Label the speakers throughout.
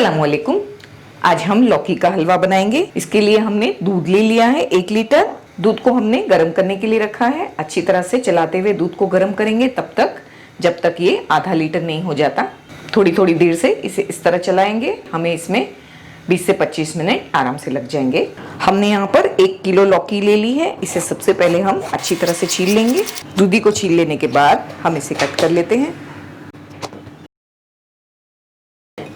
Speaker 1: अस्सलामुअलैकुम। आज हम लौकी का हलवा बनाएंगे। इसके लिए हमने दूध ले लिया है 1 लीटर। दूध को हमने गर्म करने के लिए रखा है। अच्छी तरह से चलाते हुए दूध को गर्म करेंगे तब तक जब तक ये आधा लीटर नहीं हो जाता। थोड़ी थोड़ी देर से इसे इस तरह चलाएंगे। हमें इसमें 20 से 25 मिनट आराम से लग जाएंगे। हमने यहाँ पर 1 किलो लौकी ले ली है। इसे सबसे पहले हम अच्छी तरह से छील लेंगे। दूधी को छील लेने के बाद हम इसे कट कर लेते हैं।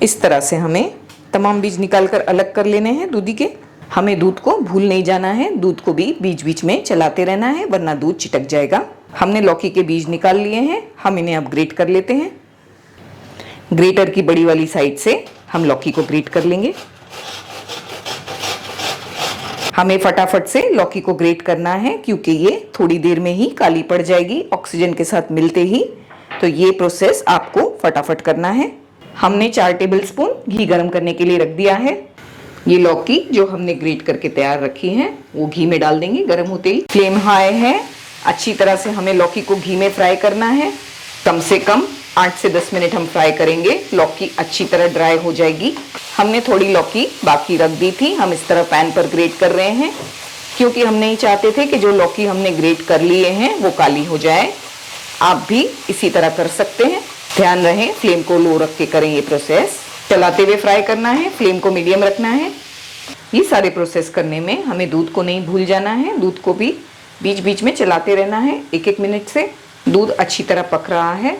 Speaker 1: इस तरह से हमें तमाम बीज निकालकर अलग कर लेने हैं दूधी के। हमें दूध को भूल नहीं जाना है, दूध को भी बीच बीच में चलाते रहना है वरना दूध चिटक जाएगा। हमने लौकी के बीज निकाल लिए हैं। हम इन्हें अब ग्रेट कर लेते हैं। ग्रेटर की बड़ी वाली साइड से हम लौकी को ग्रेट कर लेंगे। हमें फटाफट से लौकी को ग्रेट करना है क्योंकि ये थोड़ी देर में ही काली पड़ जाएगी ऑक्सीजन के साथ मिलते ही। तो ये प्रोसेस आपको फटाफट करना है। हमने 4 टेबलस्पून घी गरम करने के लिए रख दिया है। ये लौकी जो हमने ग्रेट करके तैयार रखी है वो घी में डाल देंगे गरम होते ही। फ्लेम हाई है। अच्छी तरह से हमें लौकी को घी में फ्राई करना है। कम से कम 8 से 10 मिनट हम फ्राई करेंगे। लौकी अच्छी तरह ड्राई हो जाएगी। हमने थोड़ी लौकी बाकी रख दी थी। हम इस तरह पैन पर ग्रेट कर रहे हैं क्योंकि हम नहीं चाहते थे कि जो लौकी हमने ग्रेट कर लिए हैं वो काली हो जाए। आप भी इसी तरह कर सकते हैं। ध्यान रहे फ्लेम को लो रख के करें ये प्रोसेस। चलाते हुए फ्राई करना है, फ्लेम को मीडियम रखना है। ये सारे प्रोसेस करने में हमें दूध को नहीं भूल जाना है। दूध को भी बीच बीच में चलाते रहना है 1-1 मिनट से। दूध अच्छी तरह पक रहा है।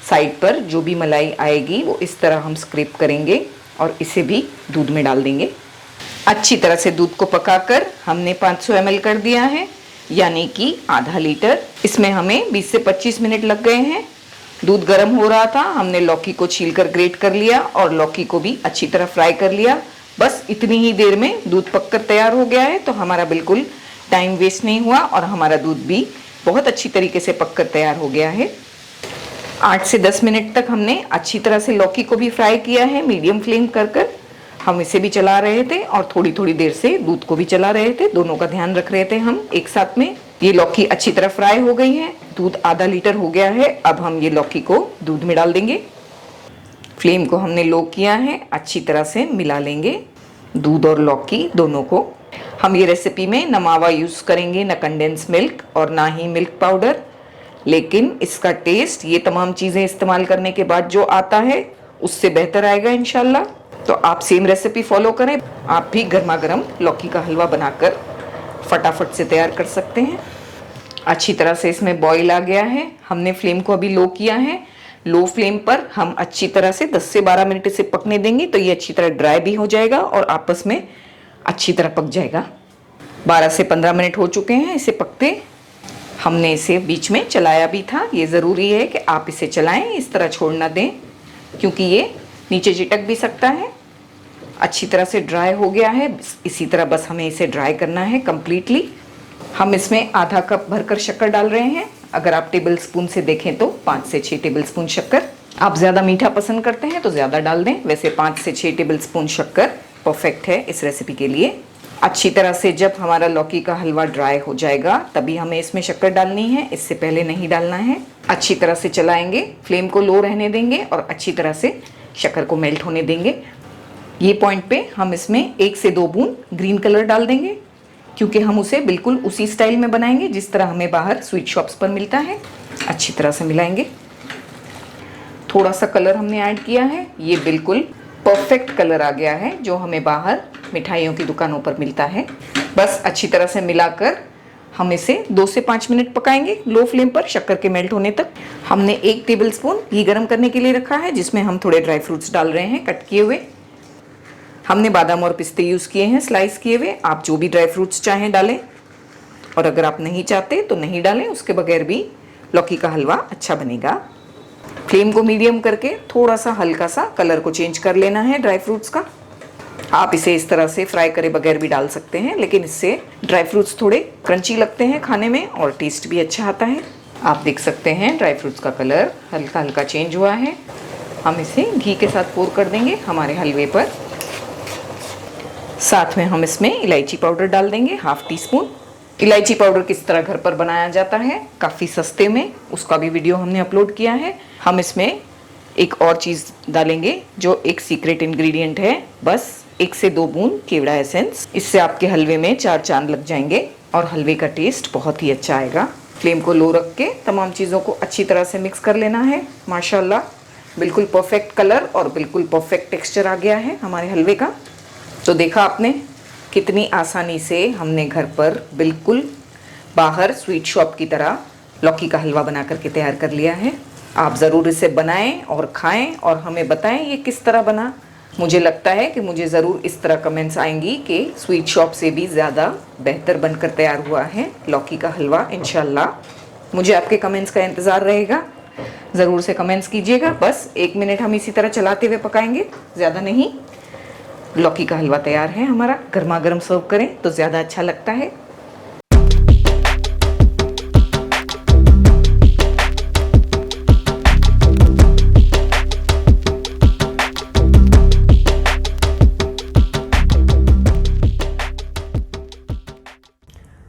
Speaker 1: साइड पर जो भी मलाई आएगी वो इस तरह हम स्क्रैप करेंगे और इसे भी दूध में डाल देंगे। अच्छी तरह से दूध को पकाकर हमने 500 ml कर दिया है, यानी कि आधा लीटर। इसमें हमें 20 से 25 मिनट लग गए हैं। दूध गर्म हो रहा था। हमने लौकी को छीलकर ग्रेट कर लिया और लौकी को भी अच्छी तरह फ्राई कर लिया। बस इतनी ही देर में दूध पककर तैयार हो गया है। तो हमारा बिल्कुल टाइम वेस्ट नहीं हुआ और हमारा दूध भी बहुत अच्छी तरीके से पककर तैयार हो गया है। 8 से 10 मिनट तक हमने अच्छी तरह से लौकी को भी फ्राई किया है मीडियम फ्लेम कर हम इसे भी चला रहे थे और थोड़ी थोड़ी देर से दूध को भी चला रहे थे। दोनों का ध्यान रख रहे थे हम एक साथ में। ये लौकी अच्छी तरह फ्राई हो गई है। दूध आधा लीटर हो गया है। अब हम ये लौकी को दूध में डाल देंगे। फ्लेम को हमने लो किया है। अच्छी तरह से मिला लेंगे दूध और लौकी दोनों को। हम ये रेसिपी में न मावा यूज़ करेंगे, न कंडेंस मिल्क और ना ही मिल्क पाउडर, लेकिन इसका टेस्ट ये तमाम चीज़ें इस्तेमाल करने के बाद जो आता है उससे बेहतर आएगा इंशाल्लाह। तो आप सेम रेसिपी फॉलो करें। आप भी गर्मा गर्म लौकी का हलवा बनाकर फटाफट से तैयार कर सकते हैं। अच्छी तरह से इसमें बॉईल आ गया है। हमने फ्लेम को अभी लो किया है। लो फ्लेम पर हम अच्छी तरह से 10 से 12 मिनट इसे पकने देंगे तो ये अच्छी तरह ड्राई भी हो जाएगा और आपस में अच्छी तरह पक जाएगा। 12 से 15 मिनट हो चुके हैं इसे पकते। हमने इसे बीच में चलाया भी था। ये ज़रूरी है कि आप इसे चलाएं, इस तरह छोड़ ना दें क्योंकि ये नीचे चिटक भी सकता है। अच्छी तरह से ड्राई हो गया है। इसी तरह बस हमें इसे ड्राई करना है कम्प्लीटली। हम इसमें आधा कप भरकर शक्कर डाल रहे हैं। अगर आप टेबल स्पून से देखें तो 5 से 6 टेबल स्पून शक्कर। आप ज़्यादा मीठा पसंद करते हैं तो ज़्यादा डाल दें। वैसे 5 से 6 टेबल स्पून शक्कर परफेक्ट है इस रेसिपी के लिए। अच्छी तरह से जब हमारा लौकी का हलवा ड्राई हो जाएगा तभी हमें इसमें शक्कर डालनी है, इससे पहले नहीं डालना है। अच्छी तरह से चलाएंगे, फ्लेम को लो रहने देंगे और अच्छी तरह से शक्कर को मेल्ट होने देंगे। ये पॉइंट पे हम इसमें 1 से 2 बूंद ग्रीन कलर डाल देंगे क्योंकि हम उसे बिल्कुल उसी स्टाइल में बनाएंगे जिस तरह हमें बाहर स्वीट शॉप्स पर मिलता है। अच्छी तरह से मिलाएंगे। थोड़ा सा कलर हमने ऐड किया है। ये बिल्कुल परफेक्ट कलर आ गया है जो हमें बाहर मिठाइयों की दुकानों पर मिलता है। बस अच्छी तरह से मिलाकर हम इसे 2 से 5 मिनट पकाएंगे लो फ्लेम पर शक्कर के मेल्ट होने तक। हमने 1 टेबलस्पून घी गरम करने के लिए रखा है जिसमें हम थोड़े ड्राई फ्रूट्स डाल रहे हैं कट किए हुए। हमने बादाम और पिस्ते यूज़ किए हैं स्लाइस किए हुए। आप जो भी ड्राई फ्रूट्स चाहें डालें और अगर आप नहीं चाहते तो नहीं डालें। उसके बगैर भी लौकी का हलवा अच्छा बनेगा। फ्लेम को मीडियम करके थोड़ा सा हल्का सा कलर को चेंज कर लेना है ड्राई फ्रूट्स का। आप इसे इस तरह से फ्राई करे बगैर भी डाल सकते हैं लेकिन इससे ड्राई फ्रूट्स थोड़े क्रंची लगते हैं खाने में और टेस्ट भी अच्छा आता है। आप देख सकते हैं ड्राई फ्रूट्स का कलर हल्का हल्का चेंज हुआ है। हम इसे घी के साथ पोर कर देंगे हमारे हलवे पर। साथ में हम इसमें इलायची पाउडर डाल देंगे 1/2 टीस्पून। इलायची पाउडर किस तरह घर पर बनाया जाता है काफ़ी सस्ते में, उसका भी वीडियो हमने अपलोड किया है। हम इसमें एक और चीज़ डालेंगे जो एक सीक्रेट इंग्रेडिएंट है, बस 1 से 2 बूंद केवड़ा एसेंस। इससे आपके हलवे में 4 चांद लग जाएंगे और हलवे का टेस्ट बहुत ही अच्छा आएगा। फ्लेम को लो रख के तमाम चीज़ों को अच्छी तरह से मिक्स कर लेना है। माशाल्लाह बिल्कुल परफेक्ट कलर और बिल्कुल परफेक्ट टेक्सचर आ गया है हमारे हलवे का। तो देखा आपने कितनी आसानी से हमने घर पर बिल्कुल बाहर स्वीट शॉप की तरह लौकी का हलवा बना करके तैयार कर लिया है। आप ज़रूर इसे बनाएं और खाएं और हमें बताएं ये किस तरह बना। मुझे लगता है कि मुझे ज़रूर इस तरह कमेंट्स आएंगी कि स्वीट शॉप से भी ज़्यादा बेहतर बनकर तैयार हुआ है लौकी का हलवा। इंशाल्लाह मुझे आपके कमेंट्स का इंतज़ार रहेगा। ज़रूर से कमेंट्स कीजिएगा। बस 1 मिनट हम इसी तरह चलाते हुए पकाएंगे, ज़्यादा नहीं। लौकी का हलवा तैयार है हमारा। गर्मा गर्म सर्व करें तो ज़्यादा अच्छा लगता है।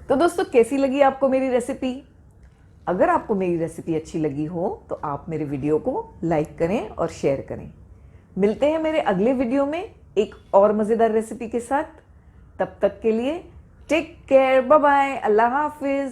Speaker 1: तो दोस्तों कैसी लगी आपको मेरी रेसिपी? अगर आपको मेरी रेसिपी अच्छी लगी हो तो आप मेरे वीडियो को लाइक करें और शेयर करें। मिलते हैं मेरे अगले वीडियो में एक और मज़ेदार रेसिपी के साथ। तब तक के लिए टेक केयर, बाय बाय, अल्लाह हाफिज।